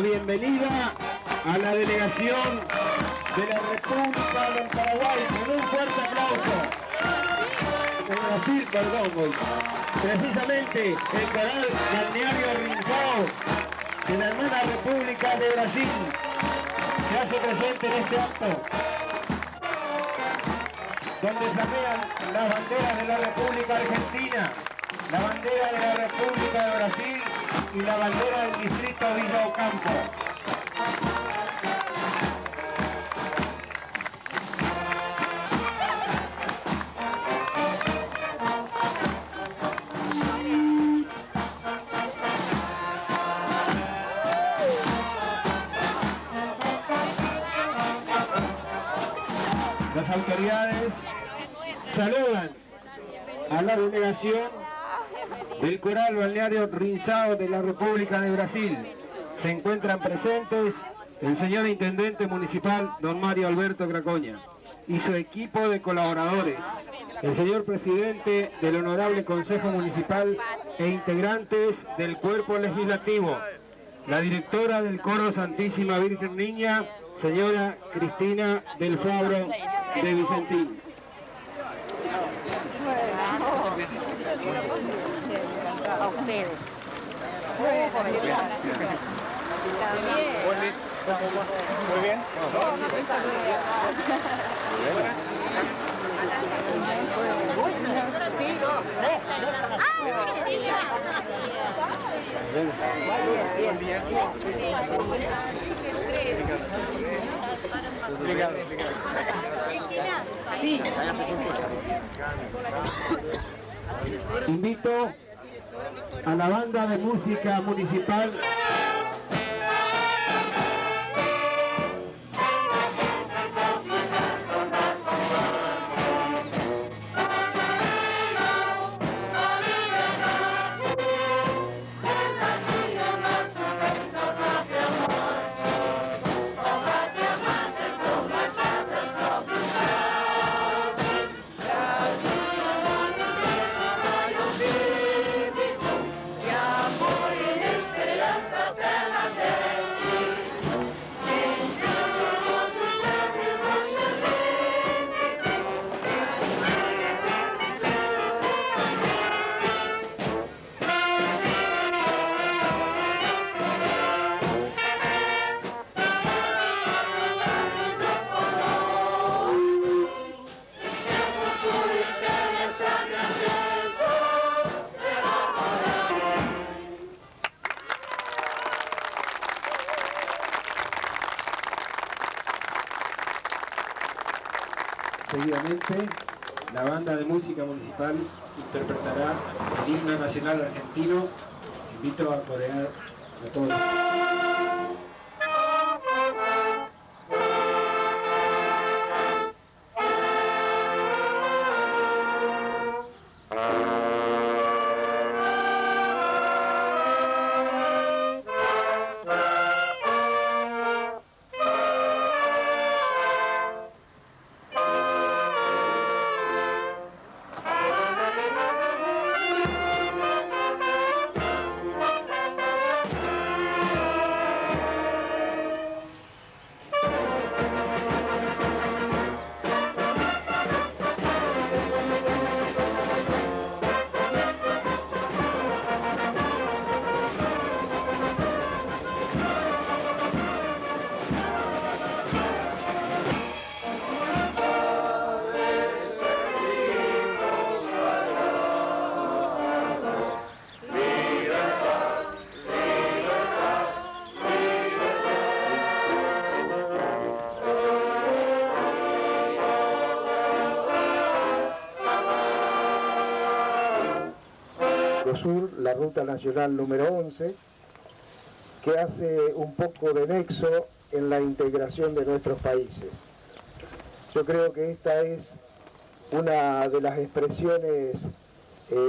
bienvenida a la delegación de la República del Paraguay con un fuerte aplauso. De Brasil, perdón. Precisamente el coral balneario Rincao de la hermana República de Brasil se hace presente en este acto, donde flamean las banderas de la República Argentina, la bandera de la República de Brasil y la bandera del distrito Villa Ocampo. Las autoridades saludan a la delegación del coral balneario Rincao de la República de Brasil. Se encuentran presentes el señor Intendente Municipal, don Mario Alberto Cracoña, y su equipo de colaboradores, el señor Presidente del Honorable Consejo Municipal e integrantes del Cuerpo Legislativo, la directora del Coro Santísima Virgen Niña, señora Cristina del Fabro de Vicentín. A ustedes. Muy bien. Sí. Invito a la banda de música municipal seguidamente, la banda de música municipal interpretará el himno nacional argentino. Invito a corear a todos. Sur, la ruta nacional número 11, que hace un poco de nexo en la integración de nuestros países. Yo creo que esta es una de las expresiones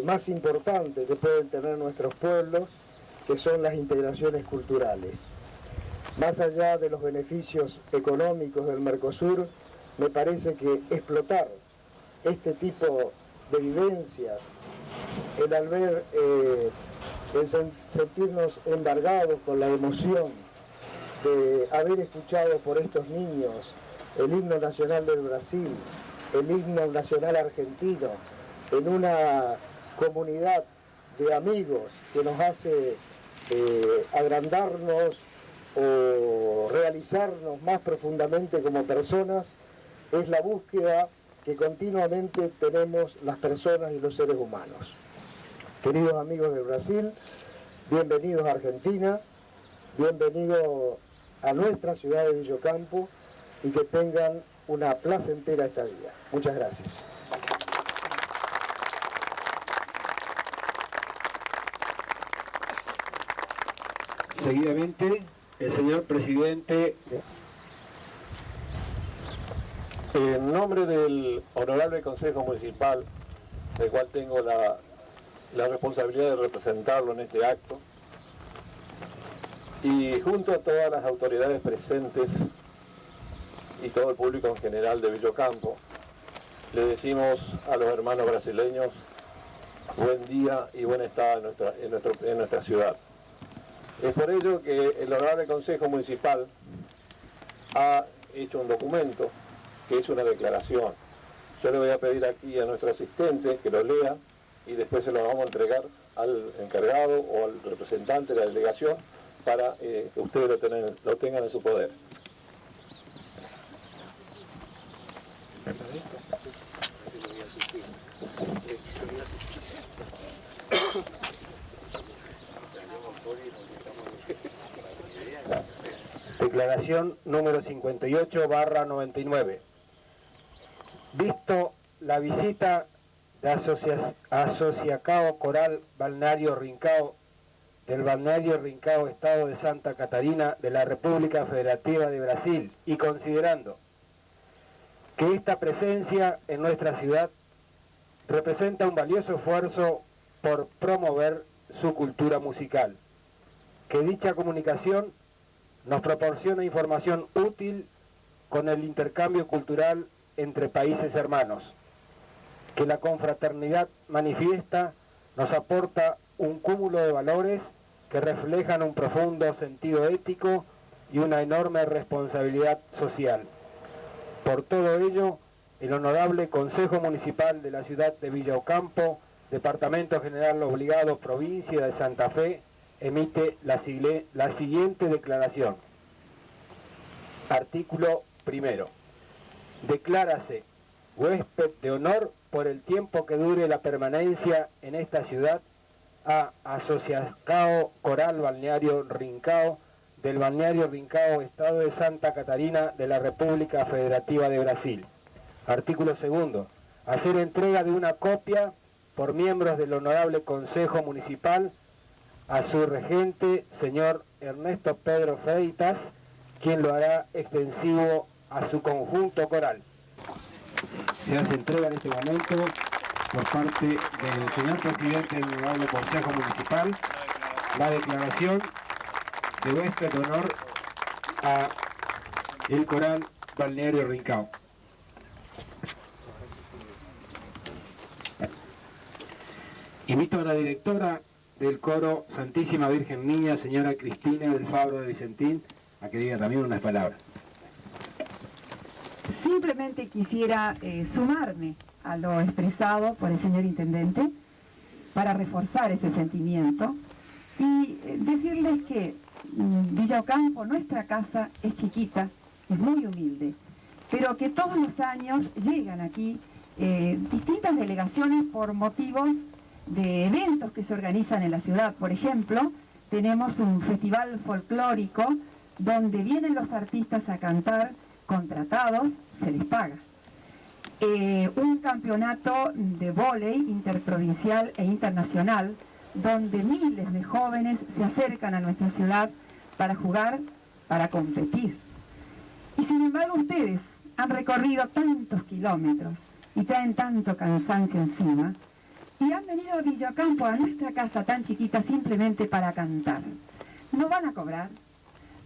más importantes que pueden tener nuestros pueblos, que son las integraciones culturales. Más allá de los beneficios económicos del Mercosur, me parece que explotar este tipo de vivencias, el al ver, el sentirnos embargados con la emoción de haber escuchado por estos niños el himno nacional del Brasil, el himno nacional argentino, en una comunidad de amigos que nos hace agrandarnos o realizarnos más profundamente como personas, es la búsqueda que continuamente tenemos las personas y los seres humanos. Queridos amigos de Brasil, bienvenidos a Argentina, bienvenidos a nuestra ciudad de Villocampo y que tengan una placentera estadía. Muchas gracias. Seguidamente, el señor presidente. En nombre del Honorable Consejo Municipal, del cual tengo la responsabilidad de representarlo en este acto, y junto a todas las autoridades presentes y todo el público en general de Villocampo, le decimos a los hermanos brasileños buen día y buen estado en nuestra ciudad. Es por ello que el Honorable Consejo Municipal ha hecho un documento que es una declaración. Yo le voy a pedir aquí a nuestro asistente que lo lea y después se lo vamos a entregar al encargado o al representante de la delegación para que ustedes lo tengan en su poder. Declaración número 58/99. Visto la visita de Asociacao Coral Balneario Rincao, del Balneario Rincao, Estado de Santa Catarina, de la República Federativa de Brasil, y considerando que esta presencia en nuestra ciudad representa un valioso esfuerzo por promover su cultura musical, que dicha comunicación nos proporciona información útil con el intercambio cultural entre países hermanos, que la confraternidad manifiesta nos aporta un cúmulo de valores que reflejan un profundo sentido ético y una enorme responsabilidad social. Por todo ello, el Honorable Consejo Municipal de la ciudad de Villocampo, Departamento General Obligado, Provincia de Santa Fe, emite la siguiente declaración. Artículo primero. Declárase huésped de honor por el tiempo que dure la permanencia en esta ciudad a Asociacao Coral Balneario Rincao, del Balneario Rincao, Estado de Santa Catarina, de la República Federativa de Brasil. Artículo segundo. Hacer entrega de una copia por miembros del Honorable Consejo Municipal a su regente, señor Ernesto Pedro Freitas, quien lo hará extensivo a su conjunto coral. Se hace entrega en este momento por parte del señor presidente del Honorable Consejo Municipal la declaración de huésped de honor a el Coral Balneario Rincao. Invito a la directora del coro Santísima Virgen Niña, señora Cristina del Fabro de Vicentín, a que diga también unas palabras. Simplemente quisiera sumarme a lo expresado por el señor Intendente para reforzar ese sentimiento y decirles que Villocampo, nuestra casa, es chiquita, es muy humilde, pero que todos los años llegan aquí distintas delegaciones por motivos de eventos que se organizan en la ciudad. Por ejemplo, tenemos un festival folclórico donde vienen los artistas a cantar contratados, se les paga. Un campeonato de vóley interprovincial e internacional donde miles de jóvenes se acercan a nuestra ciudad para jugar, para competir. Y sin embargo ustedes han recorrido tantos kilómetros y traen tanto cansancio encima y han venido a Villocampo, a nuestra casa tan chiquita, simplemente para cantar. No van a cobrar,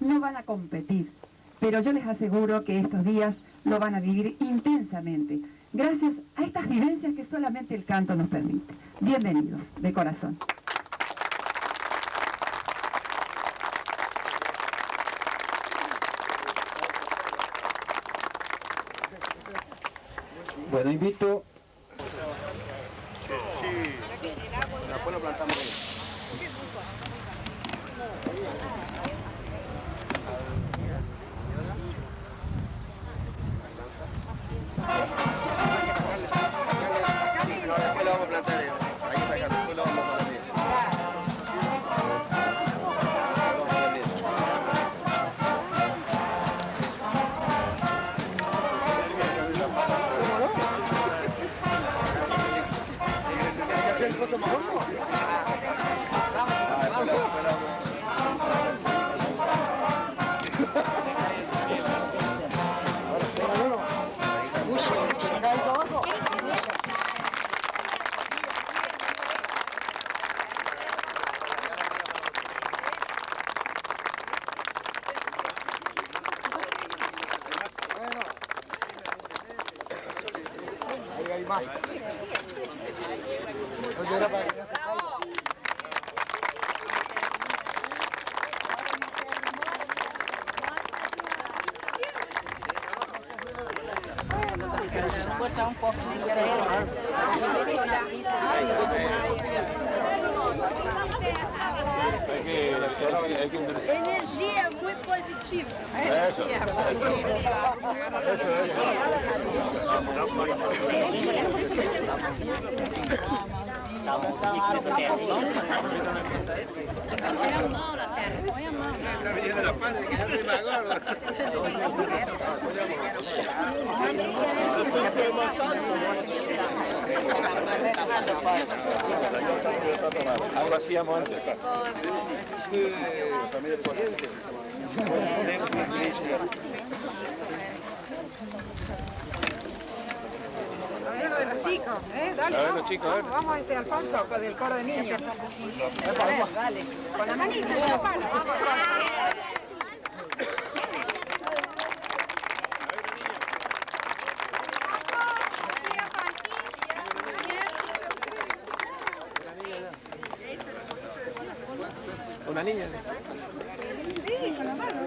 no van a competir, pero yo les aseguro que estos días lo van a vivir intensamente, gracias a estas vivencias que solamente el canto nos permite. Bienvenidos, de corazón. Bueno, invito... Sí. Después lo plantamos ahí. Después lo vamos a plantar ahí está acá, después lo vamos a plantar bien. Energia muito positiva. Põe a mão, Lacerda, põe a mão. Está viendo la panza que yo soy más gordo. Algo hacíamos antes. Familia corriente. A ver uno de los chicos, dale. A ver, los chicos, a ver. Vamos, Alfonso, con el coro de niños. A ver, dale. Con la manita, con la pala, vamos. Una niña. Sí, con la mano.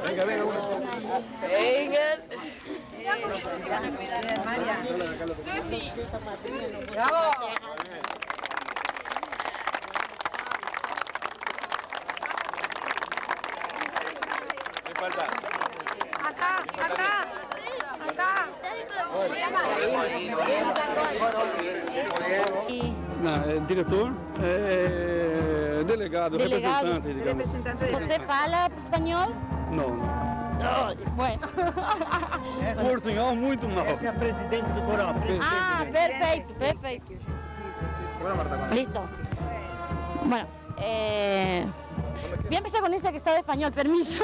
Venga, venga, uno. Vengan. Bien, María. ¡Bravo! ¿Qué falta? Acá, acá, acá. Diretor, delegado, representante, digamos. ¿Você fala espanhol? Não, No, bueno. portunhol muito mal. Essa é a presidente do coral. Ah, perfecto, perfecto. Listo. Bueno, voy a empezar con ella que sabe español, permiso.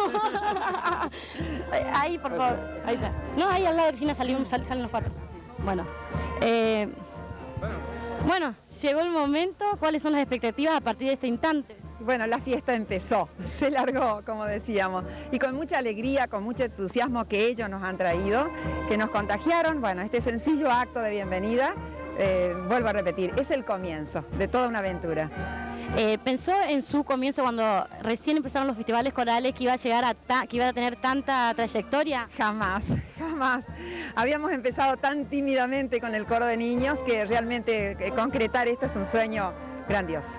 Ahí, por favor. Ahí está. No, ahí al lado de Cristina salen los cuatro. Bueno. Bueno, llegó el momento. ¿Cuáles son las expectativas a partir de este instante? Bueno, la fiesta empezó, se largó, como decíamos, y con mucha alegría, con mucho entusiasmo que ellos nos han traído, que nos contagiaron. Bueno, este sencillo acto de bienvenida, vuelvo a repetir, es el comienzo de toda una aventura. ¿Pensó en su comienzo cuando recién empezaron los festivales corales que iba a llegar que iba a tener tanta trayectoria? Jamás, jamás. Habíamos empezado tan tímidamente con el coro de niños que realmente concretar esto es un sueño grandioso.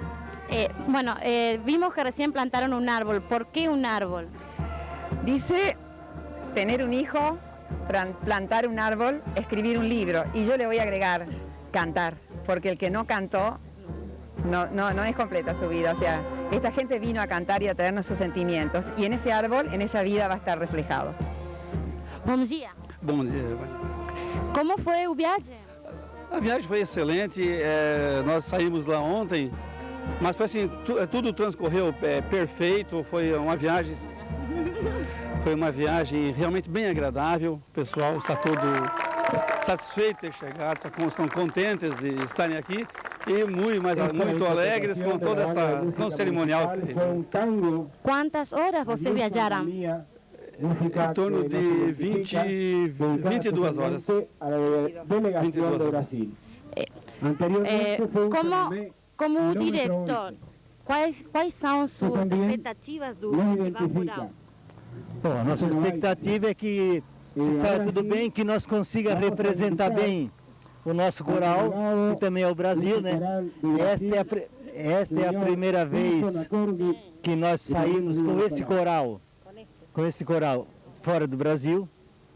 Bueno, vimos que recién plantaron un árbol. ¿Por qué un árbol? Dice tener un hijo, plantar un árbol, escribir un libro. Y yo le voy a agregar cantar, porque el que no cantó no es completa su vida. O sea, esta gente vino a cantar y a traernos sus sentimientos. Y en ese árbol, en esa vida va a estar reflejado. Bom dia. Bom dia. Como foi o viagem? A viagem foi excelente, nós saímos lá ontem, mas foi assim, tudo transcorreu perfeito, foi uma viagem realmente bem agradável, o pessoal está todo satisfeito de ter chegado, estão contentes de estarem aqui e muito alegres com toda essa cerimonial. Quantas horas vocês viajaram? Em torno de 22 horas. 22 horas. Como diretor, quais são suas expectativas do Festival Rural? Bom, a nossa expectativa é que se está tudo bem, que nós consiga representar bem o nosso coral e também o Brasil, né? Esta é a primeira vez que nós saímos com esse coral fora do Brasil.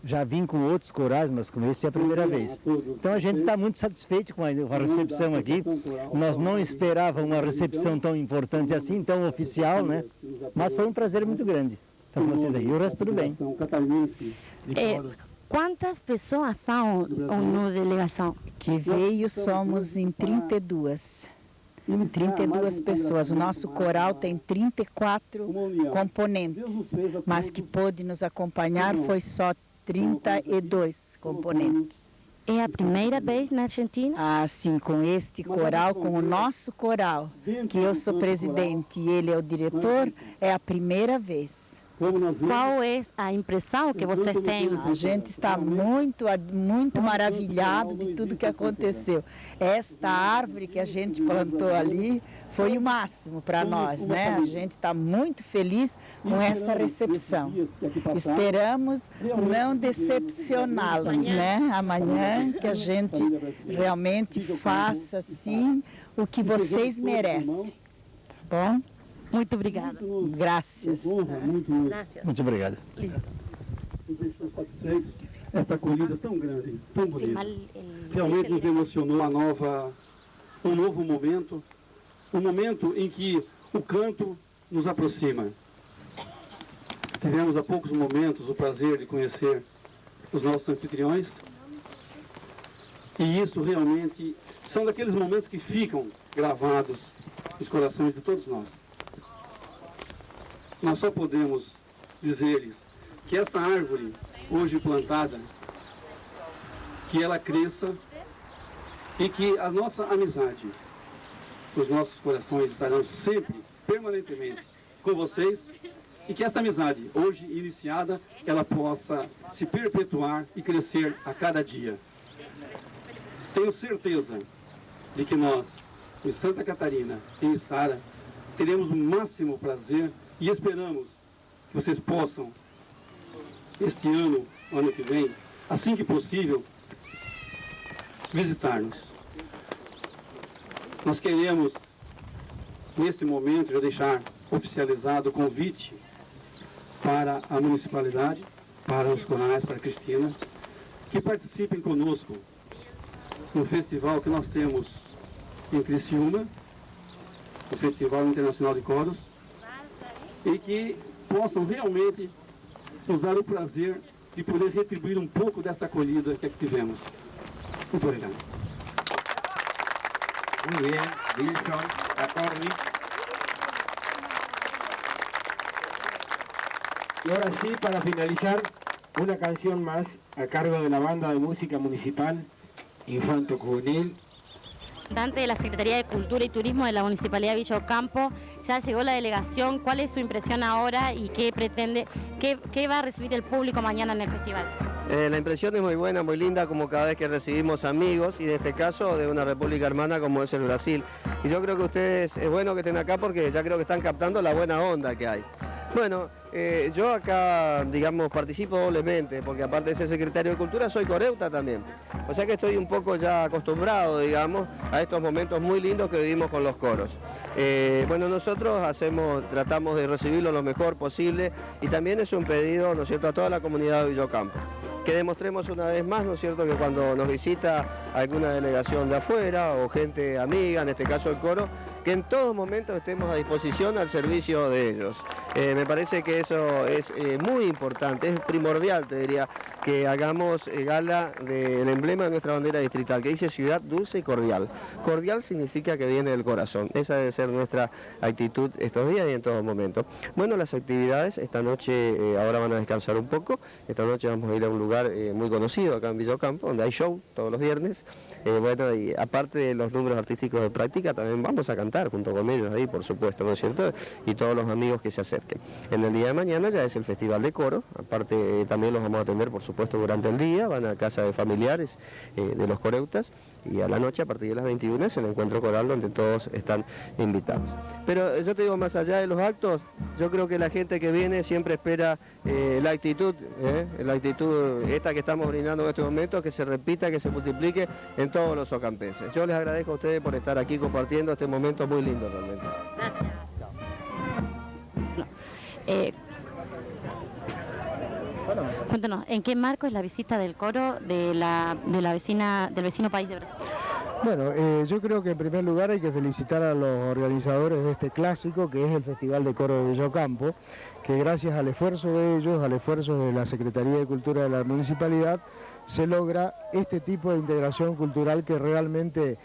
Já vim com outros corais, mas com esse é a primeira vez. Então a gente está muito satisfeito com a recepção aqui. Nós não esperávamos uma recepção tão importante assim, tão oficial, né? Mas foi um prazer muito grande estar com vocês aí. E o resto tudo bem. Quantas pessoas são na delegação? Que veio, somos em 32. 32 pessoas. O nosso coral tem 34 componentes, mas que pôde nos acompanhar foi só 32 componentes. É a primeira vez na Argentina? Ah, sim, com este coral, com o nosso coral, que eu sou presidente e ele é o diretor, é a primeira vez. Qual é a impressão que vocês têm? A gente está muito maravilhado de tudo que aconteceu. Esta árvore que a gente plantou ali foi o máximo para nós, né? A gente está muito feliz com essa recepção. Esperamos não decepcioná-los, né? Amanhã que a gente realmente faça, sim, o que vocês merecem. Tá bom? Muito obrigada. Graças. Muito obrigado. Essa acolhida tão grande, tão bonita. Realmente nos emocionou um novo momento, um momento em que o canto nos aproxima. Tivemos há poucos momentos o prazer de conhecer os nossos anfitriões, e isso realmente são daqueles momentos que ficam gravados nos corações de todos nós. Nós só podemos dizer-lhes que esta árvore, hoje plantada, que ela cresça e que a nossa amizade, os nossos corações estarão sempre, permanentemente com vocês, e que essa amizade, hoje iniciada, ela possa se perpetuar e crescer a cada dia. Tenho certeza de que nós, em Santa Catarina e em Sara, teremos o máximo prazer e esperamos que vocês possam, este ano que vem, assim que possível, visitar-nos. Nós queremos, nesse momento, já deixar oficializado o convite para a municipalidade, para os corais, para a Cristina, que participem conosco no festival que nós temos em Criciúma, o Festival Internacional de Coros, e que possam realmente nos dar o prazer de poder retribuir um pouco dessa acolhida que aqui tivemos. Muito obrigado. Muy bien, Wilson, Acorni. Y ahora sí, para finalizar, una canción más a cargo de la Banda de Música Municipal Infanto Juvenil. De la Secretaría de Cultura y Turismo de la Municipalidad de Villa Ocampo, ya llegó la delegación. ¿Cuál es su impresión ahora y qué pretende, qué va a recibir el público mañana en el festival? La impresión es muy buena, muy linda, como cada vez que recibimos amigos, y en este caso de una república hermana como es el Brasil. Y yo creo que ustedes, es bueno que estén acá porque ya creo que están captando la buena onda que hay. Bueno, yo acá, digamos, participo doblemente, porque aparte de ser secretario de Cultura, soy coreuta también. O sea que estoy un poco ya acostumbrado, digamos, a estos momentos muy lindos que vivimos con los coros. Bueno, nosotros tratamos de recibirlo lo mejor posible, y también es un pedido, ¿no es cierto?, a toda la comunidad de Villa Ocampo. Que demostremos una vez más, ¿no es cierto?, que cuando nos visita alguna delegación de afuera o gente amiga, en este caso el coro, que en todos momentos estemos a disposición al servicio de ellos. Me parece que eso es muy importante, es primordial, te diría, que hagamos gala del emblema de nuestra bandera distrital, que dice ciudad dulce y cordial. Cordial significa que viene del corazón. Esa debe ser nuestra actitud estos días y en todo momento. Bueno, las actividades esta noche ahora van a descansar un poco. Esta noche vamos a ir a un lugar muy conocido acá en Villa Ocampo, donde hay show todos los viernes. Bueno, y aparte de los números artísticos de práctica, también vamos a cantar junto con ellos ahí, por supuesto, ¿no es cierto? Y todos los amigos que se acerquen. En el día de mañana ya es el Festival de Coro, aparte también los vamos a atender, por supuesto, durante el día, van a casa de familiares de los coreutas, y a la noche, a partir de las 21, es el encuentro coral donde todos están invitados. Pero yo te digo, más allá de los actos, yo creo que la gente que viene siempre espera la actitud esta que estamos brindando en este momento, que se repita, que se multiplique en todos los ocampenses. Yo les agradezco a ustedes por estar aquí compartiendo este momento muy lindo realmente. Cuéntanos, ¿en qué marco es la visita del coro del vecino país de Brasil? Bueno, yo creo que en primer lugar hay que felicitar a los organizadores de este clásico, que es el Festival de Coro de Villocampo, que gracias al esfuerzo de ellos, al esfuerzo de la Secretaría de Cultura de la Municipalidad, se logra este tipo de integración cultural que realmente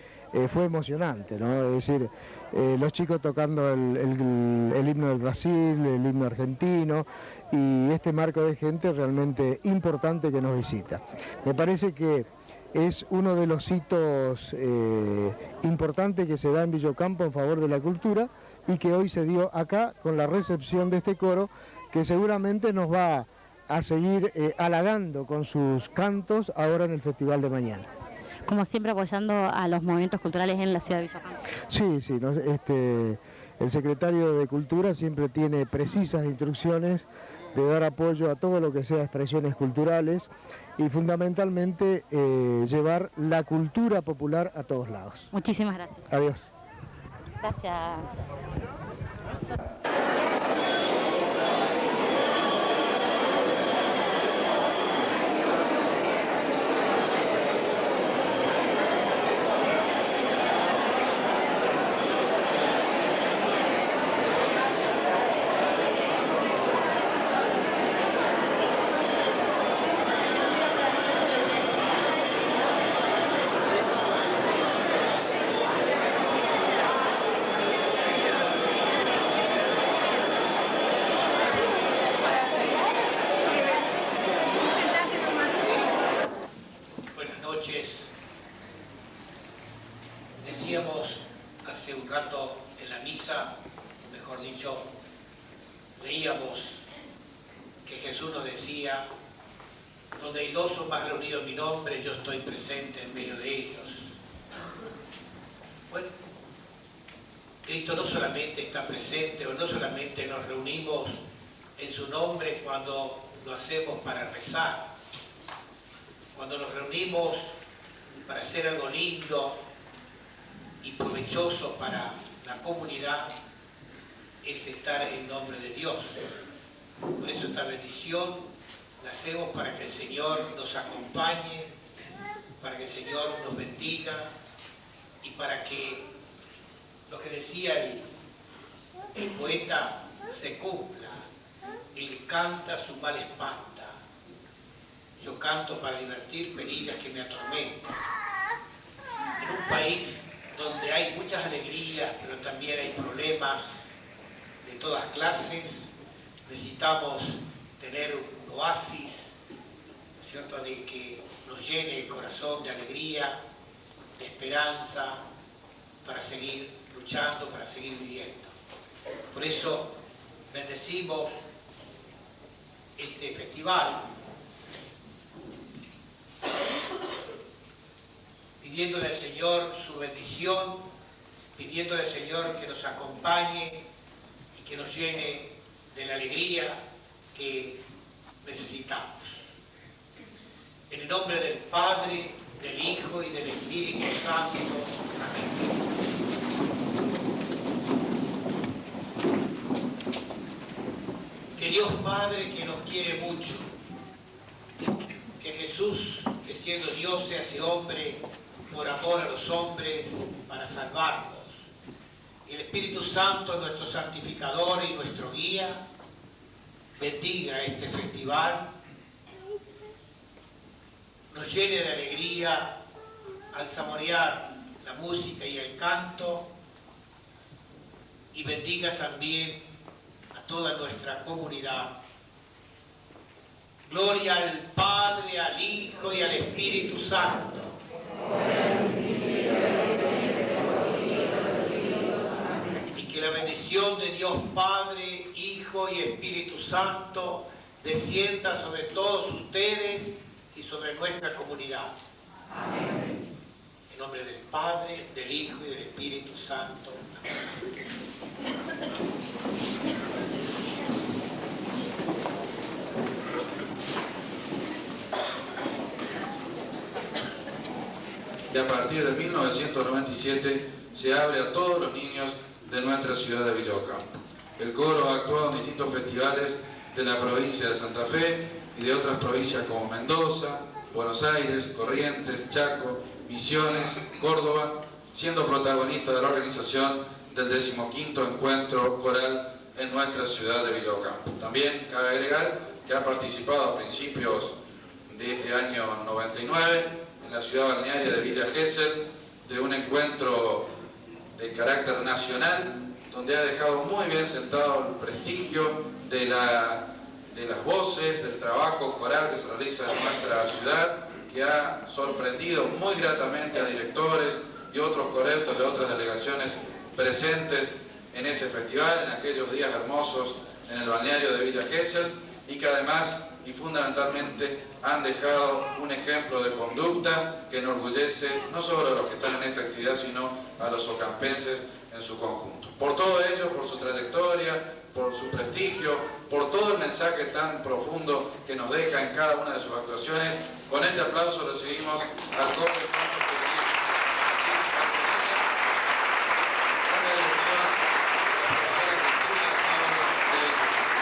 fue emocionante, ¿no? Es decir, los chicos tocando el himno del Brasil, el himno argentino, y este marco de gente realmente importante que nos visita. Me parece que es uno de los hitos importantes que se da en Villocampo en favor de la cultura y que hoy se dio acá con la recepción de este coro, que seguramente nos va a seguir halagando con sus cantos ahora en el festival de mañana. Como siempre apoyando a los movimientos culturales en la ciudad de Villocampo. Sí, el secretario de Cultura siempre tiene precisas instrucciones de dar apoyo a todo lo que sea expresiones culturales y fundamentalmente llevar la cultura popular a todos lados. Muchísimas gracias. Adiós. Gracias. Decíamos hace un rato en la misa, mejor dicho, leíamos que Jesús nos decía: donde hay dos o más reunidos en mi nombre, yo estoy presente en medio de ellos. Bueno, Cristo no solamente está presente, o no solamente nos reunimos en su nombre cuando lo hacemos para rezar, cuando nos reunimos para hacer algo lindo y provechoso para la comunidad, es estar en nombre de Dios. Por eso esta bendición la hacemos para que el Señor nos acompañe, para que el Señor nos bendiga y para que lo que decía el poeta se cumpla. Él canta, su mal espanta. Yo canto para divertir perillas que me atormentan. En un país donde hay muchas alegrías, pero también hay problemas de todas clases, necesitamos tener un oasis, ¿cierto?, de que nos llene el corazón de alegría, de esperanza, para seguir luchando, para seguir viviendo. Por eso bendecimos este festival, pidiéndole al Señor su bendición, pidiéndole al Señor que nos acompañe y que nos llene de la alegría que necesitamos. En el nombre del Padre, del Hijo y del Espíritu Santo. Amén. Que Dios Padre, que nos quiere mucho, que Jesús, que siendo Dios se hace hombre por amor a los hombres para salvarnos, y el Espíritu Santo, nuestro santificador y nuestro guía, bendiga este festival, nos llene de alegría al saborear la música y el canto, y bendiga también a toda nuestra comunidad. Gloria al Padre, al Hijo y al Espíritu Santo. Y que la bendición de Dios Padre, Hijo y Espíritu Santo descienda sobre todos ustedes y sobre nuestra comunidad. Amén. En nombre del Padre, del Hijo y del Espíritu Santo. Amén. que a partir de 1997 se abre a todos los niños de nuestra ciudad de Villa Ocampo. El coro ha actuado en distintos festivales de la provincia de Santa Fe y de otras provincias como Mendoza, Buenos Aires, Corrientes, Chaco, Misiones, Córdoba, siendo protagonista de la organización del 15º Encuentro Coral en nuestra ciudad de Villa Ocampo. También cabe agregar que ha participado a principios de este año 99 en la ciudad balnearia de Villa Gesell de un encuentro de carácter nacional donde ha dejado muy bien sentado el prestigio de las voces, del trabajo coral que se realiza en nuestra ciudad, que ha sorprendido muy gratamente a directores y otros coreutos de otras delegaciones presentes en ese festival, en aquellos días hermosos en el balneario de Villa Gesell, y que además y fundamentalmente han dejado un ejemplo de conducta que enorgullece no solo a los que están en esta actividad, sino a los ocampenses en su conjunto. Por todo ello, por su trayectoria, por su prestigio, por todo el mensaje tan profundo que nos deja en cada una de sus actuaciones, con este aplauso recibimos al coro de cantos juveniles con la dirección de la profesora Cristina Pablo de Becerra.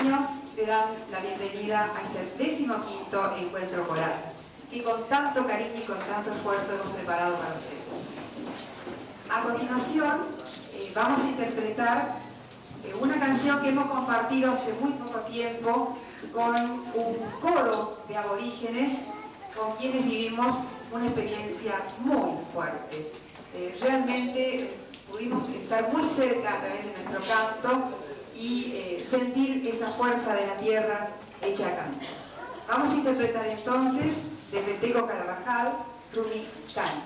niños le dan la bienvenida a este 15º encuentro coral, que con tanto cariño y con tanto esfuerzo hemos preparado para ustedes. A continuación, vamos a interpretar una canción que hemos compartido hace muy poco tiempo con un coro de aborígenes con quienes vivimos una experiencia muy fuerte. Realmente pudimos estar muy cerca a través de nuestro canto y sentir esa fuerza de la tierra hecha canto. Vamos a interpretar entonces de Peteco Carabajal, Rumi Cani.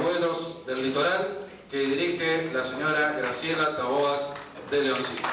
Abuelos del Litoral, que dirige la señora Graciela Taboas de Leoncito.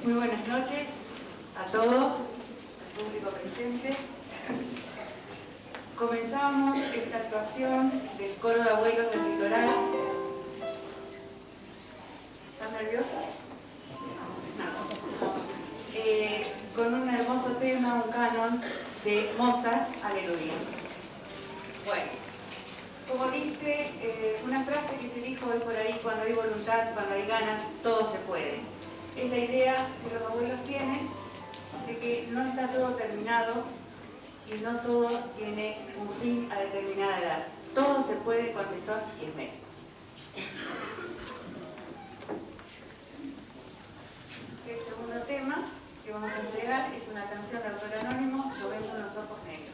Muy buenas noches a todos, al público presente. Comenzamos esta actuación del Coro de Abuelos del Litoral. ¿Están nerviosos? Con un hermoso tema, un canon de Mozart, Aleluya. Bueno, como dice una frase que se dijo hoy por ahí, cuando hay voluntad, cuando hay ganas, todo se puede. Es la idea que los abuelos tienen de que no está todo terminado y no todo tiene un fin a determinada edad. Todo se puede con tesón y esmero. El segundo tema que vamos a entregar es una canción de autor anónimo, Yo vengo en los ojos negros.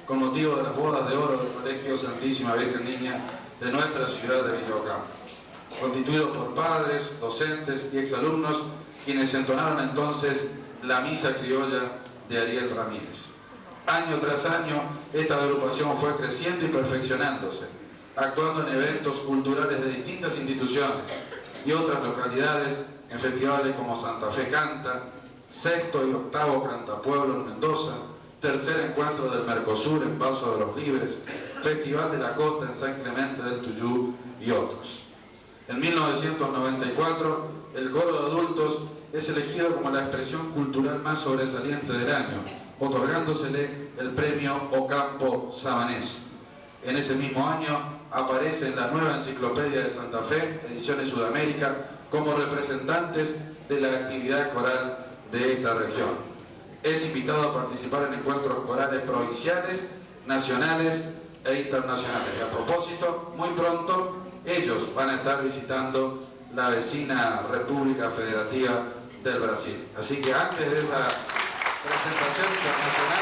con motivo de las bodas de oro del Colegio Santísima Virgen Niña de nuestra ciudad de Villa Ocampo, constituido por padres, docentes y exalumnos, quienes entonaron entonces la misa criolla de Ariel Ramírez. Año tras año, esta agrupación fue creciendo y perfeccionándose, actuando en eventos culturales de distintas instituciones y otras localidades, en festivales como Santa Fe Canta, sexto y octavo Cantapueblo en Mendoza, tercer encuentro del Mercosur en Paso de los Libres, Festival de la Costa en San Clemente del Tuyú y otros. En 1994, el coro de adultos es elegido como la expresión cultural más sobresaliente del año, otorgándosele el premio Ocampo Sabanés. En ese mismo año aparece en la nueva Enciclopedia de Santa Fe, ediciones Sudamérica, como representantes de la actividad coral de esta región. Es invitado a participar en encuentros corales provinciales, nacionales e internacionales. Y a propósito, muy pronto ellos van a estar visitando la vecina República Federativa del Brasil. Así que antes de esa presentación internacional,